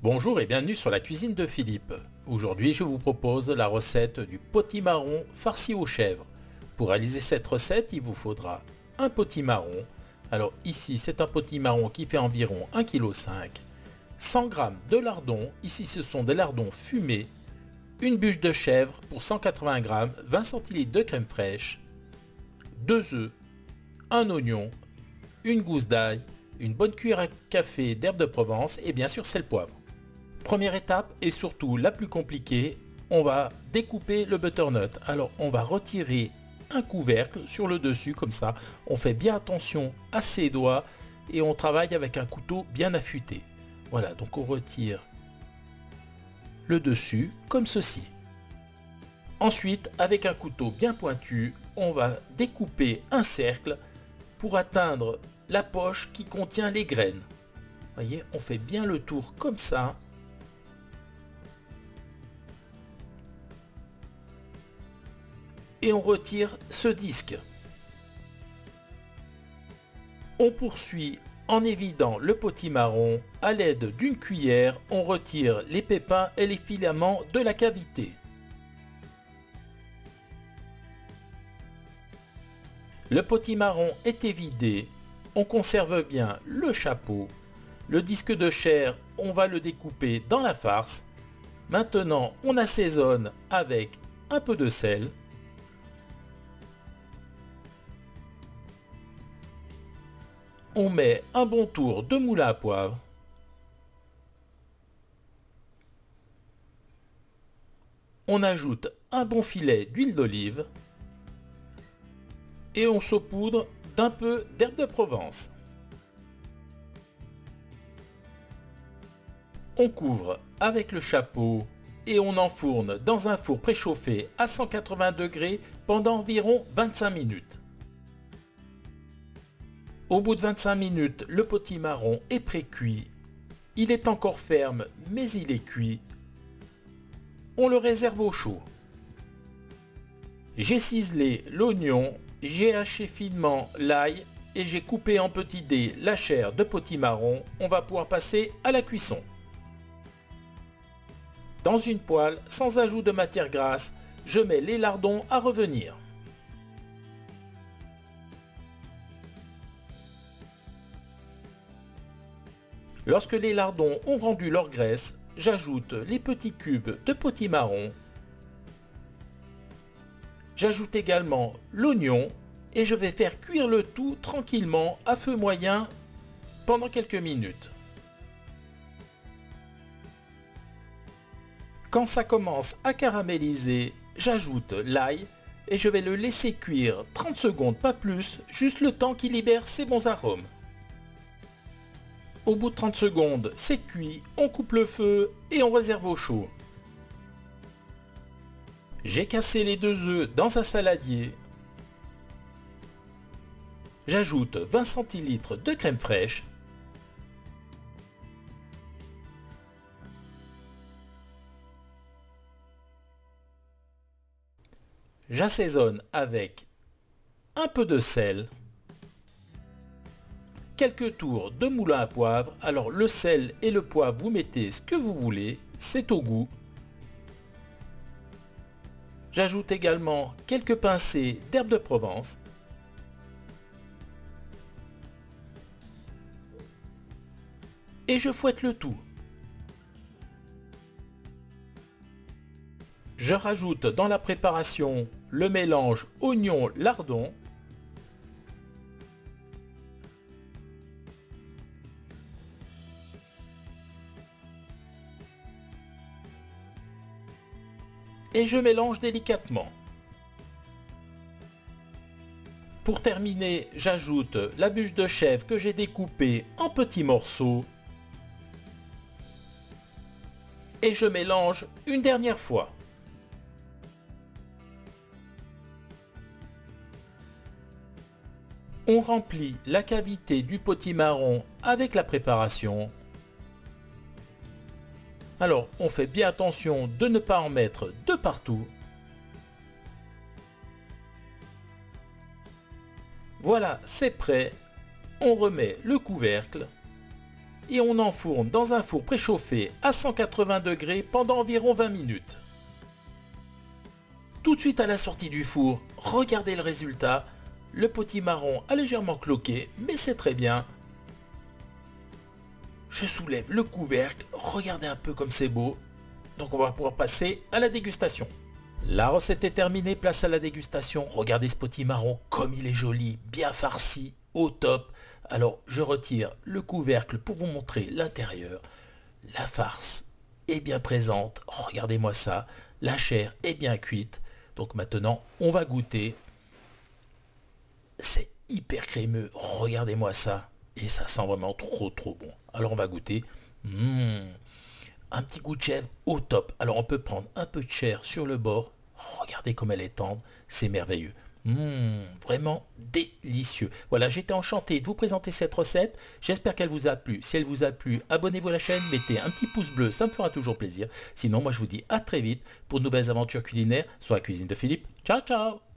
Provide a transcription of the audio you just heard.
Bonjour et bienvenue sur la cuisine de Philippe. Aujourd'hui je vous propose la recette du potimarron farci aux chèvres. Pour réaliser cette recette il vous faudra un potimarron. Alors ici c'est un potimarron qui fait environ 1,5 kg, 100 g de lardons, ici ce sont des lardons fumés, une bûche de chèvre pour 180 g, 20 centilitres de crème fraîche, 2 œufs, un oignon, une gousse d'ail, une bonne cuillère à café d'herbe de Provence et bien sûr sel poivre. Première étape et surtout la plus compliquée, on va découper le butternut. Alors on va retirer un couvercle sur le dessus comme ça. On fait bien attention à ses doigts et on travaille avec un couteau bien affûté. Voilà, donc on retire le dessus comme ceci. Ensuite, avec un couteau bien pointu, on va découper un cercle pour atteindre la poche qui contient les graines. Voyez, on fait bien le tour comme ça. Et on retire ce disque. On poursuit en évidant le potimarron. À l'aide d'une cuillère, on retire les pépins et les filaments de la cavité. Le potimarron est évidé. On conserve bien le chapeau. Le disque de chair, on va le découper dans la farce. Maintenant, on assaisonne avec un peu de sel. On met un bon tour de moulin à poivre. On ajoute un bon filet d'huile d'olive. Et on saupoudre d'un peu d'herbe de Provence. On couvre avec le chapeau et on enfourne dans un four préchauffé à 180 degrés pendant environ 25 minutes. Au bout de 25 minutes, le potimarron est pré-cuit. Il est encore ferme, mais il est cuit. On le réserve au chaud. J'ai ciselé l'oignon, j'ai haché finement l'ail et j'ai coupé en petits dés la chair de potimarron. On va pouvoir passer à la cuisson. Dans une poêle, sans ajout de matière grasse, je mets les lardons à revenir. Lorsque les lardons ont rendu leur graisse, j'ajoute les petits cubes de potimarron. J'ajoute également l'oignon et je vais faire cuire le tout tranquillement à feu moyen pendant quelques minutes. Quand ça commence à caraméliser, j'ajoute l'ail et je vais le laisser cuire 30 secondes, pas plus, juste le temps qu'il libère ses bons arômes. Au bout de 30 secondes, c'est cuit, on coupe le feu et on réserve au chaud. J'ai cassé les 2 œufs dans un saladier. J'ajoute 20 centilitres de crème fraîche. J'assaisonne avec un peu de sel. Quelques tours de moulin à poivre. Alors le sel et le poivre, vous mettez ce que vous voulez, c'est au goût. J'ajoute également quelques pincées d'herbe de Provence. Et je fouette le tout. Je rajoute dans la préparation le mélange oignon-lardon. Et je mélange délicatement. Pour terminer, j'ajoute la bûche de chèvre que j'ai découpée en petits morceaux. Et je mélange une dernière fois. On remplit la cavité du potimarron avec la préparation. Alors, on fait bien attention de ne pas en mettre de partout. Voilà, c'est prêt. On remet le couvercle et on enfourne dans un four préchauffé à 180 degrés pendant environ 20 minutes. Tout de suite à la sortie du four, regardez le résultat. Le potimarron a légèrement cloqué, mais c'est très bien. Je soulève le couvercle, regardez un peu comme c'est beau. Donc on va pouvoir passer à la dégustation. La recette est terminée, place à la dégustation. Regardez ce potimarron comme il est joli, bien farci, au top. Alors je retire le couvercle pour vous montrer l'intérieur. La farce est bien présente, regardez-moi ça. La chair est bien cuite. Donc maintenant on va goûter. C'est hyper crémeux, regardez-moi ça. Et ça sent vraiment trop bon. Alors on va goûter. Un petit goût de chèvre au top. Alors on peut prendre un peu de chair sur le bord. Regardez comme elle est tendre, c'est merveilleux. Vraiment délicieux. Voilà, j'étais enchanté de vous présenter cette recette. J'espère qu'elle vous a plu. Si elle vous a plu, abonnez-vous à la chaîne, mettez un petit pouce bleu, ça me fera toujours plaisir. Sinon, moi je vous dis à très vite pour de nouvelles aventures culinaires sur la cuisine de Philippe. Ciao, ciao!